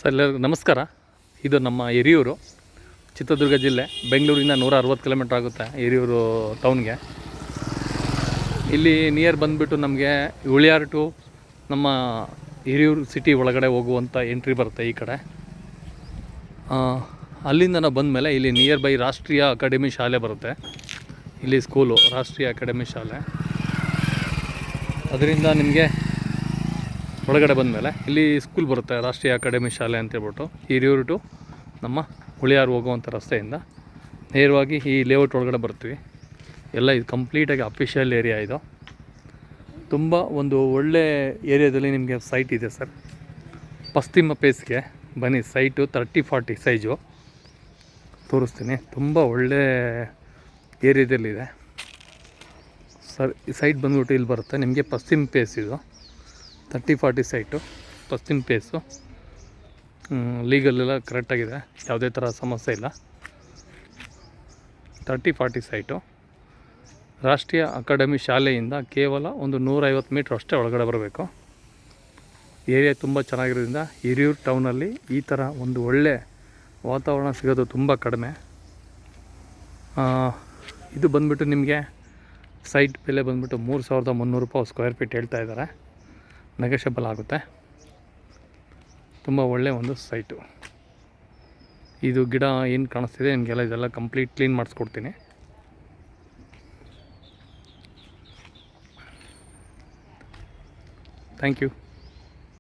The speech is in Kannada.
ಸರ್ ಎಲ್ಲರಿಗೂ ನಮಸ್ಕಾರ. ಇದು ನಮ್ಮ ಹಿರಿಯೂರು, ಚಿತ್ರದುರ್ಗ ಜಿಲ್ಲೆ. ಬೆಂಗಳೂರಿಂದ 160 ಕಿಲೋಮೀಟ್ರ್ ಆಗುತ್ತೆ ಹಿರಿಯೂರು ಟೌನ್ಗೆ. ಇಲ್ಲಿ ನಿಯರ್ ಬಂದುಬಿಟ್ಟು ನಮಗೆ ಉಳಿಯಾರು ಟು ನಮ್ಮ ಹಿರಿಯೂರು ಸಿಟಿ ಒಳಗಡೆ ಹೋಗುವಂಥ ಎಂಟ್ರಿ ಬರುತ್ತೆ ಈ ಕಡೆ. ಅಲ್ಲಿಂದ ನಾವು ಬಂದಮೇಲೆ ಇಲ್ಲಿ ನಿಯರ್ ಬೈ ರಾಷ್ಟ್ರೀಯ ಅಕಾಡೆಮಿ ಶಾಲೆ ಬರುತ್ತೆ. ಇಲ್ಲಿ ಸ್ಕೂಲು ರಾಷ್ಟ್ರೀಯ ಅಕಾಡೆಮಿ ಶಾಲೆ. ಅದರಿಂದ ನಿಮಗೆ ಒಳಗಡೆ ಬಂದಮೇಲೆ ಇಲ್ಲಿ ಸ್ಕೂಲ್ ಬರುತ್ತೆ, ರಾಷ್ಟ್ರೀಯ ಅಕಾಡೆಮಿ ಶಾಲೆ ಅಂತೇಳ್ಬಿಟ್ಟು. ಹಿರಿಯೂರು ಟು ನಮ್ಮ ಉಳಿಯಾರು ಹೋಗುವಂಥ ರಸ್ತೆಯಿಂದ ನೇರವಾಗಿ ಈ ಲೇಔಟ್ ಒಳಗಡೆ ಬರ್ತೀವಿ. ಎಲ್ಲ ಇದು ಕಂಪ್ಲೀಟಾಗಿ ಅಫಿಷಿಯಲ್ ಏರಿಯಾ. ಇದು ತುಂಬ ಒಂದು ಒಳ್ಳೆ ಏರಿಯಾದಲ್ಲಿ ನಿಮಗೆ ಸೈಟ್ ಇದೆ ಸರ್. ಪಶ್ಚಿಮ ಫೇಸ್ಗೆ ಬನ್ನಿ. ಸೈಟು 30-40 ಸೈಜು ತೋರಿಸ್ತೀನಿ. ತುಂಬ ಒಳ್ಳೆ ಏರಿಯಾದಲ್ಲಿದೆ ಸರ್. ಈ ಸೈಟ್ ಬಂದ್ಬಿಟ್ಟು ಇಲ್ಲಿ ಬರುತ್ತೆ ನಿಮಗೆ ಪಶ್ಚಿಮ ಫೇಸ್. ಇದು 30-40 ಸೈಟು, ಪಶ್ಚಿಮ ಫೇಸು. ಲೀಗಲ್ಲೆಲ್ಲ ಕರೆಕ್ಟಾಗಿದೆ, ಯಾವುದೇ ಥರ ಸಮಸ್ಯೆ ಇಲ್ಲ. 30-40 ಸೈಟು. ರಾಷ್ಟ್ರೀಯ ಅಕಾಡೆಮಿ ಶಾಲೆಯಿಂದ ಕೇವಲ ಒಂದು 150 ಮೀಟ್ರ್ ಅಷ್ಟೇ ಒಳಗಡೆ ಬರಬೇಕು. ಏರಿಯಾ ತುಂಬ ಚೆನ್ನಾಗಿರೋದ್ರಿಂದ ಹಿರಿಯೂರು ಟೌನಲ್ಲಿ ಈ ಥರ ಒಂದು ಒಳ್ಳೆ ವಾತಾವರಣ ಸಿಗೋದು ತುಂಬ ಕಡಿಮೆ. ಇದು ಬಂದುಬಿಟ್ಟು ನಿಮಗೆ ಸೈಟ್ ಬೆಲೆ ಬಂದುಬಿಟ್ಟು 3,300 ರೂಪಾಯಿ ಸ್ಕ್ವೇರ್ ಫೀಟ್ ಹೇಳ್ತಾ ಇದ್ದಾರೆ. ನೆಗೋಷಿಯಬಲ್ ಆಗುತ್ತೆ. ತುಂಬ ಒಳ್ಳೆಯ ಒಂದು ಸೈಟು. ಇದು ಗಿಡ ಏನು ಕಾಣಿಸ್ತಿದೆ ನಿಮಗೆಲ್ಲ ಇದೆಲ್ಲ ಕಂಪ್ಲೀಟ್ ಕ್ಲೀನ್ ಮಾಡಿಸ್ಕೊಡ್ತೀನಿ. Thank you.